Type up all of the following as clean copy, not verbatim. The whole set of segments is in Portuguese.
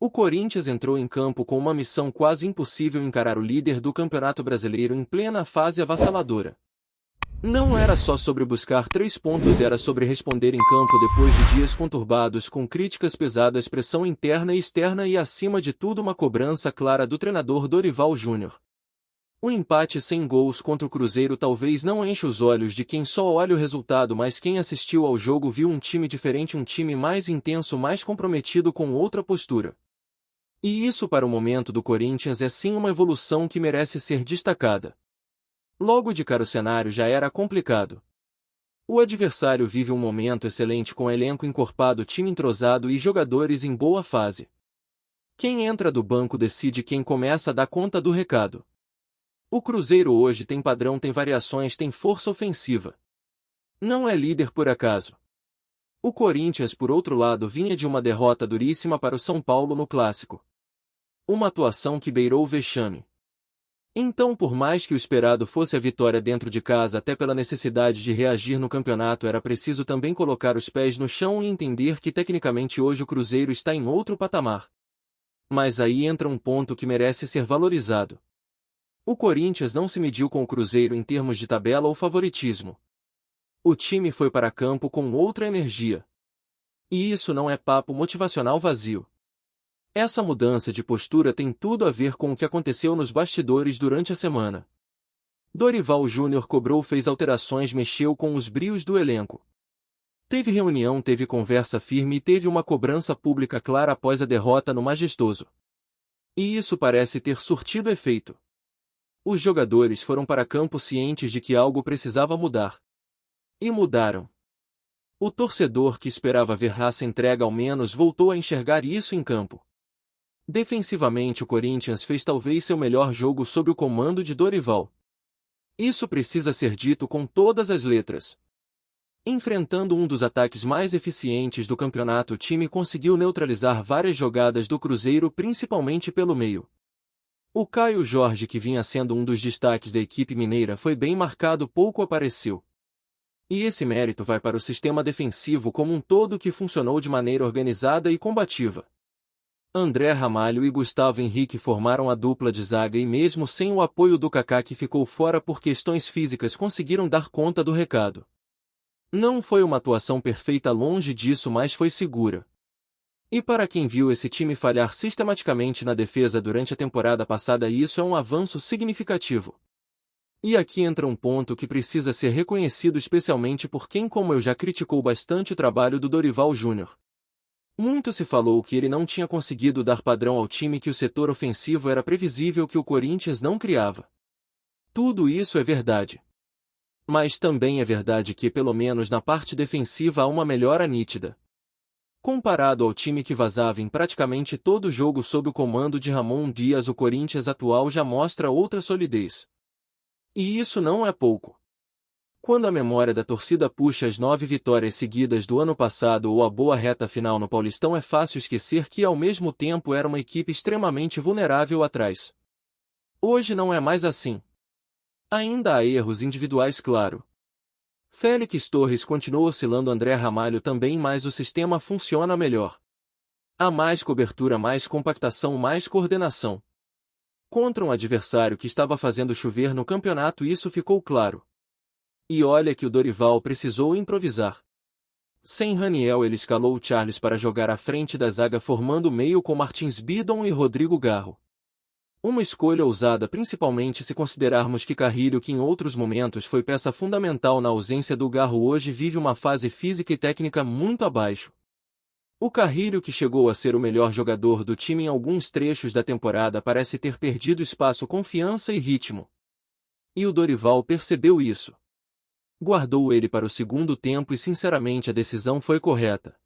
O Corinthians entrou em campo com uma missão quase impossível: encarar o líder do Campeonato Brasileiro em plena fase avassaladora. Não era só sobre buscar 3 pontos, era sobre responder em campo depois de dias conturbados com críticas pesadas, pressão interna e externa e, acima de tudo, uma cobrança clara do treinador Dorival Júnior. O empate sem gols contra o Cruzeiro talvez não encha os olhos de quem só olha o resultado, mas quem assistiu ao jogo viu um time diferente, um time mais intenso, mais comprometido, com outra postura. E isso, para o momento do Corinthians, é sim uma evolução que merece ser destacada. Logo de cara o cenário já era complicado. O adversário vive um momento excelente com elenco encorpado, time entrosado e jogadores em boa fase. Quem entra do banco decide quem começa a dar conta do recado. O Cruzeiro hoje tem padrão, tem variações, tem força ofensiva. Não é líder por acaso. O Corinthians, por outro lado, vinha de uma derrota duríssima para o São Paulo no Clássico. Uma atuação que beirou o vexame. Então, por mais que o esperado fosse a vitória dentro de casa, até pela necessidade de reagir no campeonato, era preciso também colocar os pés no chão e entender que tecnicamente hoje o Cruzeiro está em outro patamar. Mas aí entra um ponto que merece ser valorizado. O Corinthians não se mediu com o Cruzeiro em termos de tabela ou favoritismo. O time foi para campo com outra energia. E isso não é papo motivacional vazio. Essa mudança de postura tem tudo a ver com o que aconteceu nos bastidores durante a semana. Dorival Júnior cobrou, fez alterações, mexeu com os brios do elenco. Teve reunião, teve conversa firme e teve uma cobrança pública clara após a derrota no Majestoso. E isso parece ter surtido efeito. Os jogadores foram para campo cientes de que algo precisava mudar. E mudaram. O torcedor que esperava ver raça, entrega, ao menos voltou a enxergar isso em campo. Defensivamente, o Corinthians fez talvez seu melhor jogo sob o comando de Dorival. Isso precisa ser dito com todas as letras. Enfrentando um dos ataques mais eficientes do campeonato, o time conseguiu neutralizar várias jogadas do Cruzeiro, principalmente pelo meio. O Caio Jorge, que vinha sendo um dos destaques da equipe mineira, foi bem marcado, pouco apareceu. E esse mérito vai para o sistema defensivo como um todo, que funcionou de maneira organizada e combativa. André Ramalho e Gustavo Henrique formaram a dupla de zaga e, mesmo sem o apoio do Kaká, que ficou fora por questões físicas, conseguiram dar conta do recado. Não foi uma atuação perfeita, longe disso, mas foi segura. E para quem viu esse time falhar sistematicamente na defesa durante a temporada passada, isso é um avanço significativo. E aqui entra um ponto que precisa ser reconhecido, especialmente por quem, como eu, já criticou bastante o trabalho do Dorival Júnior. Muito se falou que ele não tinha conseguido dar padrão ao time, que o setor ofensivo era previsível, que o Corinthians não criava. Tudo isso é verdade. Mas também é verdade que, pelo menos na parte defensiva, há uma melhora nítida. Comparado ao time que vazava em praticamente todo jogo sob o comando de Ramon Dias, o Corinthians atual já mostra outra solidez. E isso não é pouco. Quando a memória da torcida puxa as 9 vitórias seguidas do ano passado ou a boa reta final no Paulistão, é fácil esquecer que, ao mesmo tempo, era uma equipe extremamente vulnerável atrás. Hoje não é mais assim. Ainda há erros individuais, claro. Félix Torres continua oscilando, André Ramalho também, mas o sistema funciona melhor. Há mais cobertura, mais compactação, mais coordenação. Contra um adversário que estava fazendo chover no campeonato, isso ficou claro. E olha que o Dorival precisou improvisar. Sem Raniel, ele escalou o Charles para jogar à frente da zaga, formando o meio com Martins Bidon e Rodrigo Garro. Uma escolha ousada, principalmente se considerarmos que Carrilho, que em outros momentos foi peça fundamental na ausência do Garro, hoje vive uma fase física e técnica muito abaixo. O Carrilho, que chegou a ser o melhor jogador do time em alguns trechos da temporada, parece ter perdido espaço, confiança e ritmo. E o Dorival percebeu isso. Guardou ele para o segundo tempo e, sinceramente, a decisão foi correta.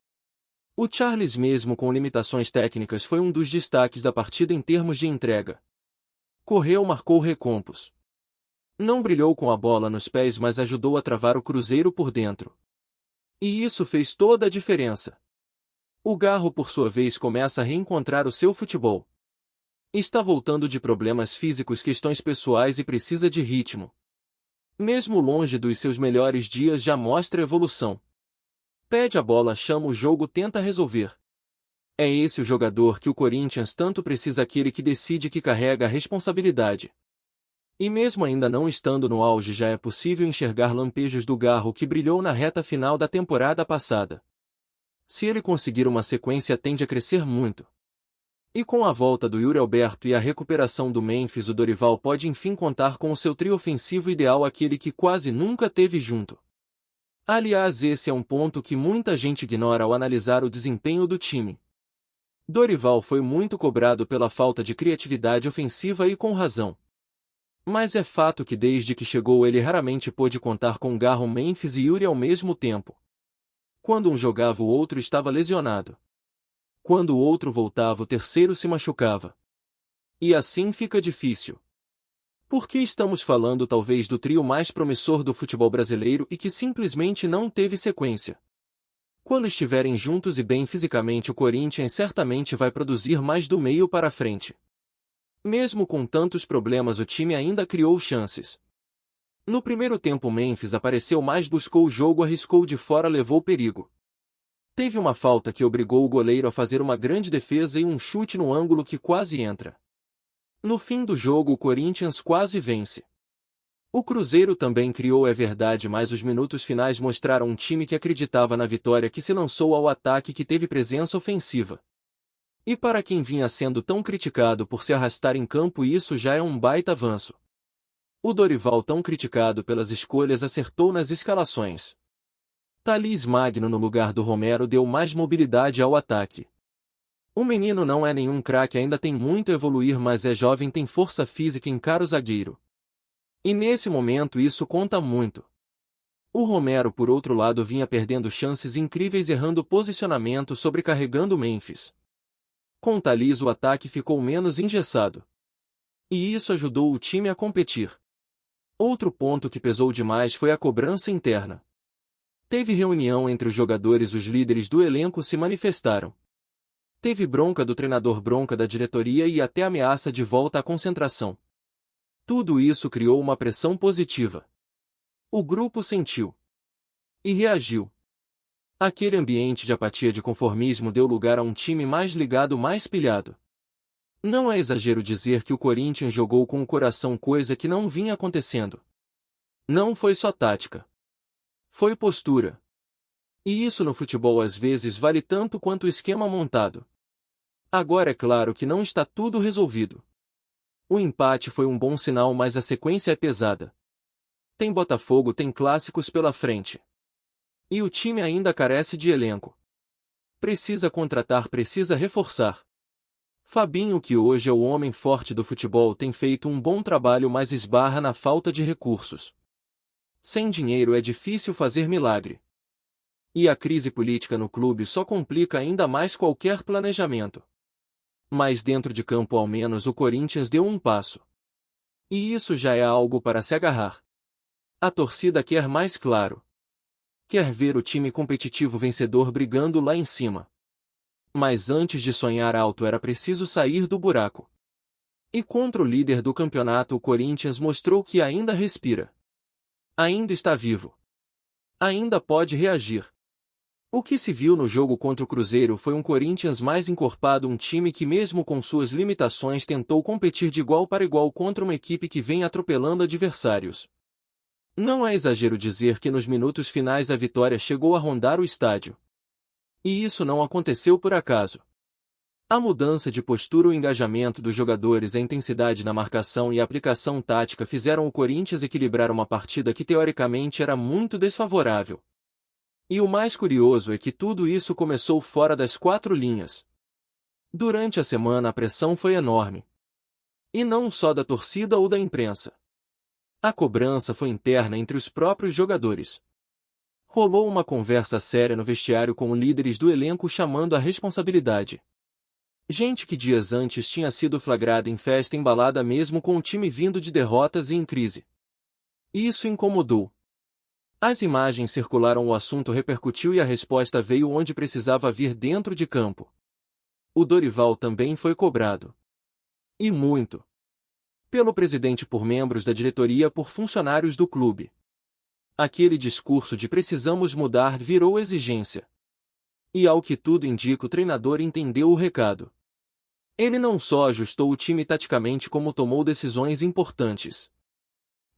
O Charles, mesmo com limitações técnicas, foi um dos destaques da partida em termos de entrega. Correu, marcou recompos. Não brilhou com a bola nos pés, mas ajudou a travar o Cruzeiro por dentro. E isso fez toda a diferença. O Garro, por sua vez, começa a reencontrar o seu futebol. Está voltando de problemas físicos, questões pessoais e precisa de ritmo. Mesmo longe dos seus melhores dias, já mostra evolução. Pede a bola, chama o jogo, tenta resolver. É esse o jogador que o Corinthians tanto precisa, aquele que decide, que carrega a responsabilidade. E mesmo ainda não estando no auge, já é possível enxergar lampejos do Garro, que brilhou na reta final da temporada passada. Se ele conseguir uma sequência, tende a crescer muito. E com a volta do Yuri Alberto e a recuperação do Memphis, o Dorival pode enfim contar com o seu trio ofensivo ideal, aquele que quase nunca teve junto. Aliás, esse é um ponto que muita gente ignora ao analisar o desempenho do time. Dorival foi muito cobrado pela falta de criatividade ofensiva, e com razão. Mas é fato que desde que chegou ele raramente pôde contar com Garro, Memphis e Yuri ao mesmo tempo. Quando um jogava, o outro estava lesionado. Quando o outro voltava, o terceiro se machucava. E assim fica difícil. Porque estamos falando talvez do trio mais promissor do futebol brasileiro e que simplesmente não teve sequência. Quando estiverem juntos e bem fisicamente, o Corinthians certamente vai produzir mais do meio para frente. Mesmo com tantos problemas, o time ainda criou chances. No primeiro tempo, Memphis apareceu mais, buscou o jogo, arriscou de fora, levou perigo. Teve uma falta que obrigou o goleiro a fazer uma grande defesa e um chute no ângulo que quase entra. No fim do jogo, o Corinthians quase vence. O Cruzeiro também criou, é verdade, mas os minutos finais mostraram um time que acreditava na vitória, que se lançou ao ataque, que teve presença ofensiva. E para quem vinha sendo tão criticado por se arrastar em campo, isso já é um baita avanço. O Dorival, tão criticado pelas escolhas, acertou nas escalações. Thalys Magno no lugar do Romero deu mais mobilidade ao ataque. O menino não é nenhum craque, ainda tem muito a evoluir, mas é jovem, tem força física, encara o zagueiro. E nesse momento isso conta muito. O Romero, por outro lado, vinha perdendo chances incríveis, errando posicionamento, sobrecarregando o Memphis. Com Thalys, o ataque ficou menos engessado. E isso ajudou o time a competir. Outro ponto que pesou demais foi a cobrança interna. Teve reunião entre os jogadores, os líderes do elenco se manifestaram. Teve bronca do treinador, bronca da diretoria e até ameaça de volta à concentração. Tudo isso criou uma pressão positiva. O grupo sentiu e reagiu. Aquele ambiente de apatia, de conformismo, deu lugar a um time mais ligado, mais pilhado. Não é exagero dizer que o Corinthians jogou com o coração, coisa que não vinha acontecendo. Não foi só tática. Foi postura. E isso no futebol às vezes vale tanto quanto o esquema montado. Agora é claro que não está tudo resolvido. O empate foi um bom sinal, mas a sequência é pesada. Tem Botafogo, tem clássicos pela frente. E o time ainda carece de elenco. Precisa contratar, precisa reforçar. Fabinho, que hoje é o homem forte do futebol, tem feito um bom trabalho, mas esbarra na falta de recursos. Sem dinheiro é difícil fazer milagre. E a crise política no clube só complica ainda mais qualquer planejamento. Mas dentro de campo, ao menos, o Corinthians deu um passo. E isso já é algo para se agarrar. A torcida quer mais, claro. Quer ver o time competitivo, vencedor, brigando lá em cima. Mas antes de sonhar alto era preciso sair do buraco. E contra o líder do campeonato, o Corinthians mostrou que ainda respira. Ainda está vivo. Ainda pode reagir. O que se viu no jogo contra o Cruzeiro foi um Corinthians mais encorpado, um time que, mesmo com suas limitações, tentou competir de igual para igual contra uma equipe que vem atropelando adversários. Não é exagero dizer que nos minutos finais a vitória chegou a rondar o estádio. E isso não aconteceu por acaso. A mudança de postura, o engajamento dos jogadores, a intensidade na marcação e a aplicação tática fizeram o Corinthians equilibrar uma partida que teoricamente era muito desfavorável. E o mais curioso é que tudo isso começou fora das quatro linhas. Durante a semana a pressão foi enorme. E não só da torcida ou da imprensa. A cobrança foi interna entre os próprios jogadores. Rolou uma conversa séria no vestiário com os líderes do elenco, chamando a responsabilidade. Gente que dias antes tinha sido flagrada em festa embalada, mesmo com o time vindo de derrotas e em crise. Isso incomodou. As imagens circularam, o assunto repercutiu e a resposta veio onde precisava vir, dentro de campo. O Dorival também foi cobrado. E muito. Pelo presidente, por membros da diretoria, por funcionários do clube. Aquele discurso de precisamos mudar virou exigência. E ao que tudo indica, o treinador entendeu o recado. Ele não só ajustou o time taticamente, como tomou decisões importantes.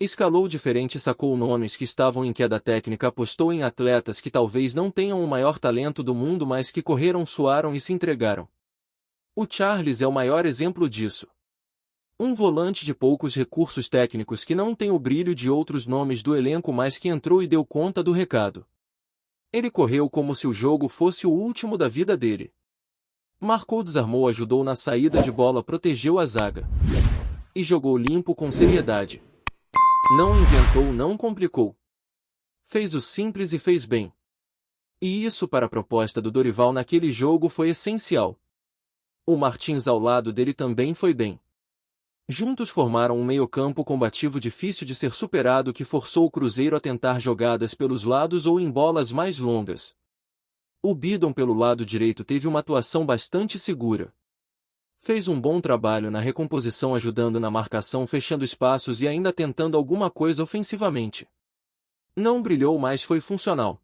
Escalou diferente, sacou nomes que estavam em queda técnica, apostou em atletas que talvez não tenham o maior talento do mundo, mas que correram, suaram e se entregaram. O Charles é o maior exemplo disso. Um volante de poucos recursos técnicos que não tem o brilho de outros nomes do elenco, mas que entrou e deu conta do recado. Ele correu como se o jogo fosse o último da vida dele. Marcou, desarmou, ajudou na saída de bola, protegeu a zaga. E jogou limpo, com seriedade. Não inventou, não complicou. Fez o simples e fez bem. E isso, para a proposta do Dorival naquele jogo, foi essencial. O Martins ao lado dele também foi bem. Juntos formaram um meio-campo combativo difícil de ser superado, que forçou o Cruzeiro a tentar jogadas pelos lados ou em bolas mais longas. O Bidon pelo lado direito teve uma atuação bastante segura. Fez um bom trabalho na recomposição, ajudando na marcação, fechando espaços e ainda tentando alguma coisa ofensivamente. Não brilhou, mas foi funcional.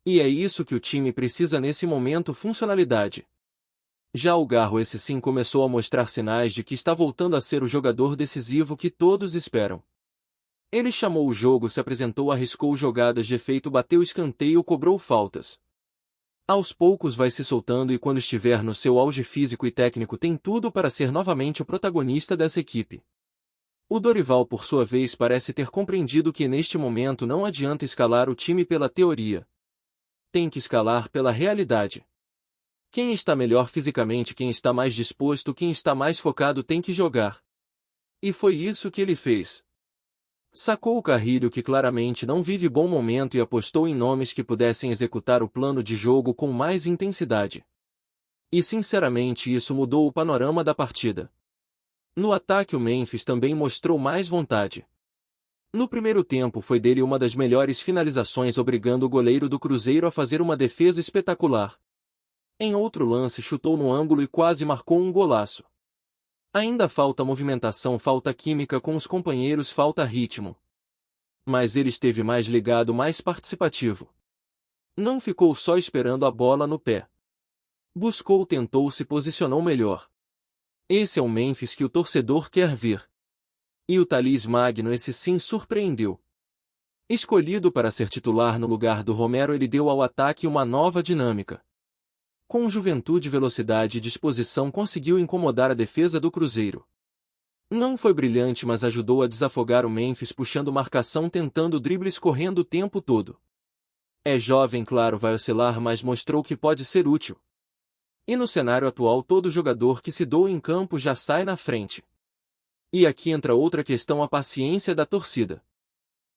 E é isso que o time precisa nesse momento: funcionalidade. Já o Garro, esse sim, começou a mostrar sinais de que está voltando a ser o jogador decisivo que todos esperam. Ele chamou o jogo, se apresentou, arriscou jogadas de efeito, bateu escanteio, cobrou faltas. Aos poucos vai se soltando e, quando estiver no seu auge físico e técnico, tem tudo para ser novamente o protagonista dessa equipe. O Dorival, por sua vez, parece ter compreendido que neste momento não adianta escalar o time pela teoria. Tem que escalar pela realidade. Quem está melhor fisicamente, quem está mais disposto, quem está mais focado tem que jogar. E foi isso que ele fez. Sacou o Carrilho, que claramente não vive bom momento, e apostou em nomes que pudessem executar o plano de jogo com mais intensidade. E sinceramente isso mudou o panorama da partida. No ataque, o Memphis também mostrou mais vontade. No primeiro tempo foi dele uma das melhores finalizações, obrigando o goleiro do Cruzeiro a fazer uma defesa espetacular. Em outro lance, chutou no ângulo e quase marcou um golaço. Ainda falta movimentação, falta química com os companheiros, falta ritmo. Mas ele esteve mais ligado, mais participativo. Não ficou só esperando a bola no pé. Buscou, tentou, se posicionou melhor. Esse é o Memphis que o torcedor quer ver. E o Talismã Magno, esse sim, surpreendeu. Escolhido para ser titular no lugar do Romero, ele deu ao ataque uma nova dinâmica. Com juventude, velocidade e disposição, conseguiu incomodar a defesa do Cruzeiro. Não foi brilhante, mas ajudou a desafogar o Memphis, puxando marcação, tentando dribles, correndo o tempo todo. É jovem, claro, vai oscilar, mas mostrou que pode ser útil. E no cenário atual, todo jogador que se doa em campo já sai na frente. E aqui entra outra questão: a paciência da torcida.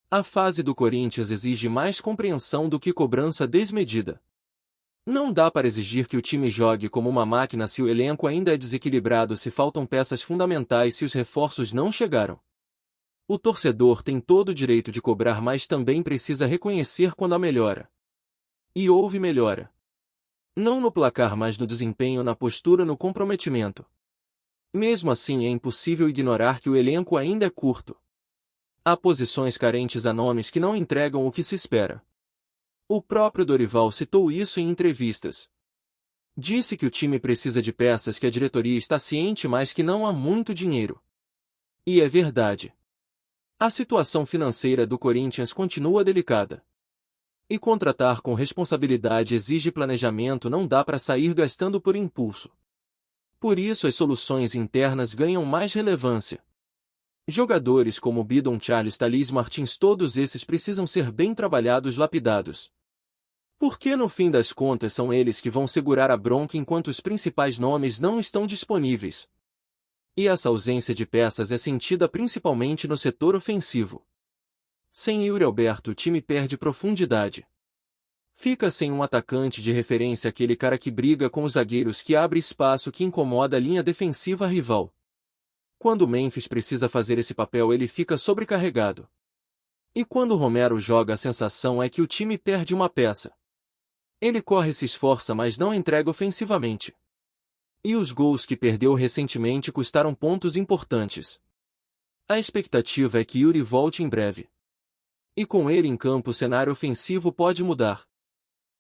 A fase do Corinthians exige mais compreensão do que cobrança desmedida. Não dá para exigir que o time jogue como uma máquina se o elenco ainda é desequilibrado, se faltam peças fundamentais, se os reforços não chegaram. O torcedor tem todo o direito de cobrar, mas também precisa reconhecer quando há melhora. E houve melhora. Não no placar, mas no desempenho, na postura, no comprometimento. Mesmo assim, é impossível ignorar que o elenco ainda é curto. Há posições carentes, há nomes que não entregam o que se espera. O próprio Dorival citou isso em entrevistas. Disse que o time precisa de peças, que a diretoria está ciente, mas que não há muito dinheiro. E é verdade. A situação financeira do Corinthians continua delicada. E contratar com responsabilidade exige planejamento, não dá para sair gastando por impulso. Por isso as soluções internas ganham mais relevância. Jogadores como Bidon, Charles, Talismã, Martins, todos esses precisam ser bem trabalhados, lapidados. Porque no fim das contas são eles que vão segurar a bronca enquanto os principais nomes não estão disponíveis. E essa ausência de peças é sentida principalmente no setor ofensivo. Sem Yuri Alberto, o time perde profundidade. Fica sem um atacante de referência, aquele cara que briga com os zagueiros, que abre espaço, que incomoda a linha defensiva rival. Quando o Memphis precisa fazer esse papel, ele fica sobrecarregado. E quando o Romero joga, a sensação é que o time perde uma peça. Ele corre, se esforça, mas não entrega ofensivamente. E os gols que perdeu recentemente custaram pontos importantes. A expectativa é que Yuri volte em breve. E com ele em campo, o cenário ofensivo pode mudar.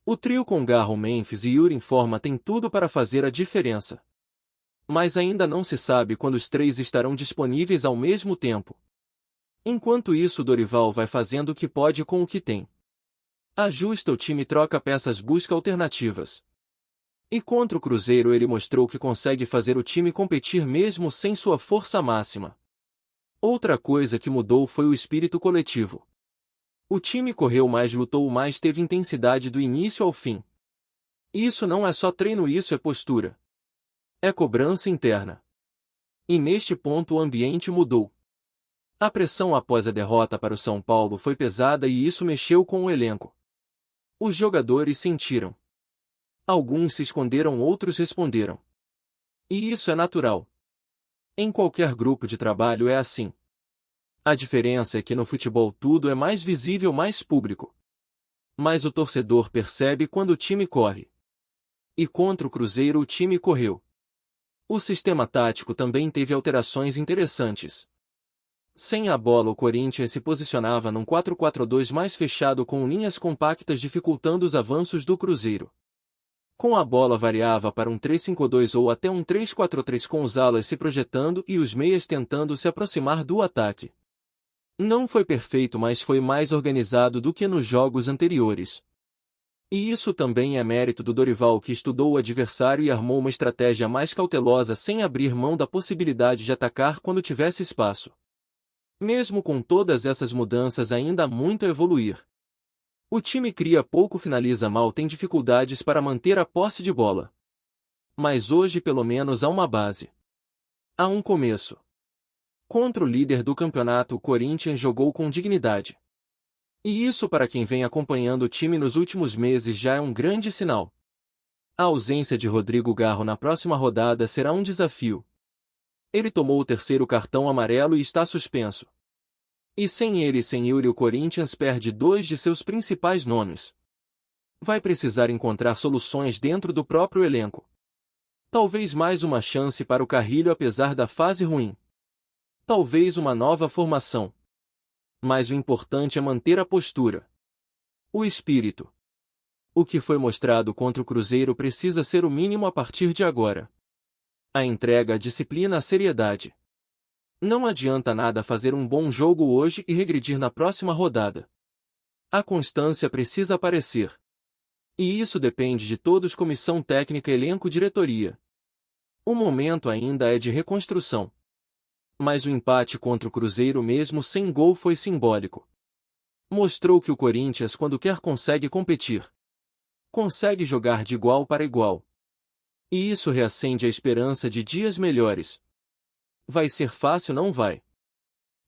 O trio com Garro, Memphis e Yuri em forma tem tudo para fazer a diferença. Mas ainda não se sabe quando os três estarão disponíveis ao mesmo tempo. Enquanto isso, Dorival vai fazendo o que pode com o que tem. Ajusta o time, troca peças, busca alternativas. E contra o Cruzeiro ele mostrou que consegue fazer o time competir mesmo sem sua força máxima. Outra coisa que mudou foi o espírito coletivo. O time correu mais, lutou mais, teve intensidade do início ao fim. Isso não é só treino, isso é postura. É cobrança interna. E neste ponto o ambiente mudou. A pressão após a derrota para o São Paulo foi pesada e isso mexeu com o elenco. Os jogadores sentiram. Alguns se esconderam, outros responderam. E isso é natural. Em qualquer grupo de trabalho é assim. A diferença é que no futebol tudo é mais visível, mais público. Mas o torcedor percebe quando o time corre. E contra o Cruzeiro o time correu. O sistema tático também teve alterações interessantes. Sem a bola, o Corinthians se posicionava num 4-4-2 mais fechado com linhas compactas, dificultando os avanços do Cruzeiro. Com a bola variava para um 3-5-2 ou até um 3-4-3 com os alas se projetando e os meias tentando se aproximar do ataque. Não foi perfeito, mas foi mais organizado do que nos jogos anteriores. E isso também é mérito do Dorival, que estudou o adversário e armou uma estratégia mais cautelosa sem abrir mão da possibilidade de atacar quando tivesse espaço. Mesmo com todas essas mudanças, ainda há muito a evoluir. O time cria pouco, finaliza mal, tem dificuldades para manter a posse de bola. Mas hoje pelo menos há uma base. Há um começo. Contra o líder do campeonato, o Corinthians jogou com dignidade. E isso, para quem vem acompanhando o time nos últimos meses, já é um grande sinal. A ausência de Rodrigo Garro na próxima rodada será um desafio. Ele tomou o terceiro cartão amarelo e está suspenso. E sem ele e sem Yuri, o Corinthians perde dois de seus principais nomes. Vai precisar encontrar soluções dentro do próprio elenco. Talvez mais uma chance para o Carrilho apesar da fase ruim. Talvez uma nova formação. Mas o importante é manter a postura. O espírito. O que foi mostrado contra o Cruzeiro precisa ser o mínimo a partir de agora. A entrega, a disciplina, a seriedade. Não adianta nada fazer um bom jogo hoje e regredir na próxima rodada. A constância precisa aparecer. E isso depende de todos: comissão técnica, elenco, diretoria. O momento ainda é de reconstrução. Mas o empate contra o Cruzeiro, mesmo sem gol, foi simbólico. Mostrou que o Corinthians, quando quer, consegue competir. Consegue jogar de igual para igual. E isso reacende a esperança de dias melhores. Vai ser fácil? Não vai.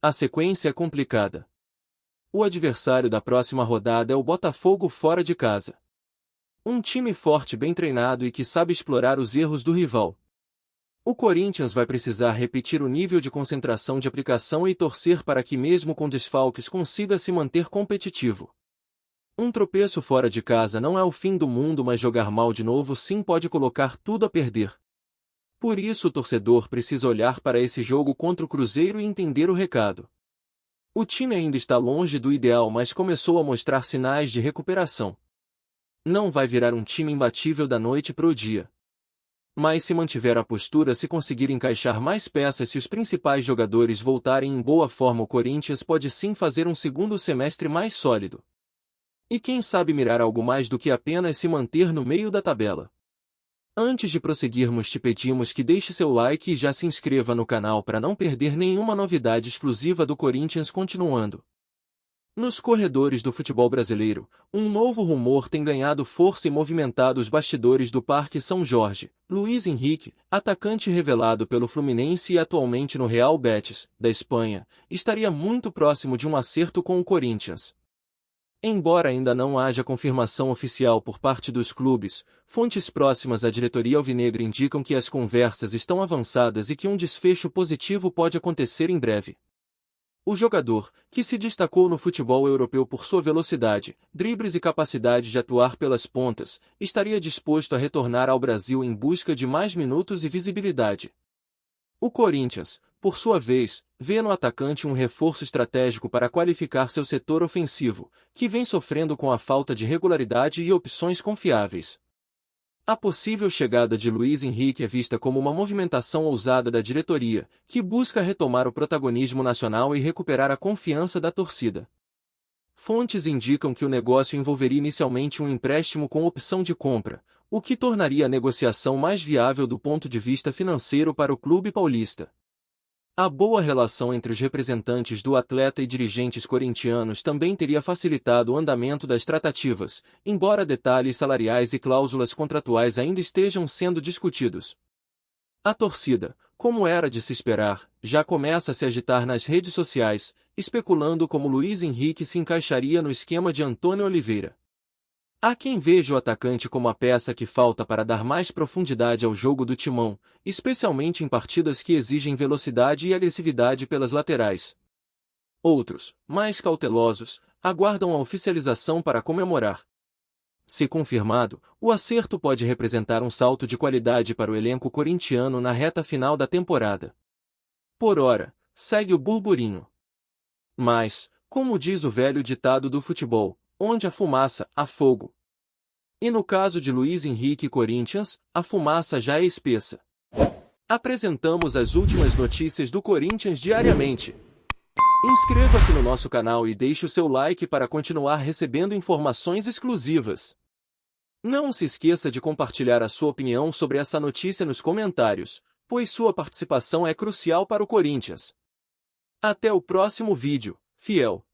A sequência é complicada. O adversário da próxima rodada é o Botafogo fora de casa. Um time forte, bem treinado e que sabe explorar os erros do rival. O Corinthians vai precisar repetir o nível de concentração, de aplicação e torcer para que, mesmo com desfalques, consiga se manter competitivo. Um tropeço fora de casa não é o fim do mundo, mas jogar mal de novo sim pode colocar tudo a perder. Por isso o torcedor precisa olhar para esse jogo contra o Cruzeiro e entender o recado. O time ainda está longe do ideal, mas começou a mostrar sinais de recuperação. Não vai virar um time imbatível da noite para o dia. Mas se mantiver a postura, se conseguir encaixar mais peças, se os principais jogadores voltarem em boa forma, o Corinthians pode sim fazer um segundo semestre mais sólido. E quem sabe mirar algo mais do que apenas se manter no meio da tabela. Antes de prosseguirmos, te pedimos que deixe seu like e já se inscreva no canal para não perder nenhuma novidade exclusiva do Corinthians. Continuando. Nos corredores do futebol brasileiro, um novo rumor tem ganhado força e movimentado os bastidores do Parque São Jorge. Luiz Henrique, atacante revelado pelo Fluminense e atualmente no Real Betis, da Espanha, estaria muito próximo de um acerto com o Corinthians. Embora ainda não haja confirmação oficial por parte dos clubes, fontes próximas à diretoria alvinegra indicam que as conversas estão avançadas e que um desfecho positivo pode acontecer em breve. O jogador, que se destacou no futebol europeu por sua velocidade, dribles e capacidade de atuar pelas pontas, estaria disposto a retornar ao Brasil em busca de mais minutos e visibilidade. O Corinthians, por sua vez, vê no atacante um reforço estratégico para qualificar seu setor ofensivo, que vem sofrendo com a falta de regularidade e opções confiáveis. A possível chegada de Luiz Henrique é vista como uma movimentação ousada da diretoria, que busca retomar o protagonismo nacional e recuperar a confiança da torcida. Fontes indicam que o negócio envolveria inicialmente um empréstimo com opção de compra, o que tornaria a negociação mais viável do ponto de vista financeiro para o clube paulista. A boa relação entre os representantes do atleta e dirigentes corintianos também teria facilitado o andamento das tratativas, embora detalhes salariais e cláusulas contratuais ainda estejam sendo discutidos. A torcida, como era de se esperar, já começa a se agitar nas redes sociais, especulando como Luiz Henrique se encaixaria no esquema de Antônio Oliveira. Há quem veja o atacante como a peça que falta para dar mais profundidade ao jogo do Timão, especialmente em partidas que exigem velocidade e agressividade pelas laterais. Outros, mais cautelosos, aguardam a oficialização para comemorar. Se confirmado, o acerto pode representar um salto de qualidade para o elenco corintiano na reta final da temporada. Por ora, segue o burburinho. Mas, como diz o velho ditado do futebol, onde há fumaça, há fogo. E no caso de Luiz Henrique e Corinthians, a fumaça já é espessa. Apresentamos as últimas notícias do Corinthians diariamente. Inscreva-se no nosso canal e deixe o seu like para continuar recebendo informações exclusivas. Não se esqueça de compartilhar a sua opinião sobre essa notícia nos comentários, pois sua participação é crucial para o Corinthians. Até o próximo vídeo, fiel!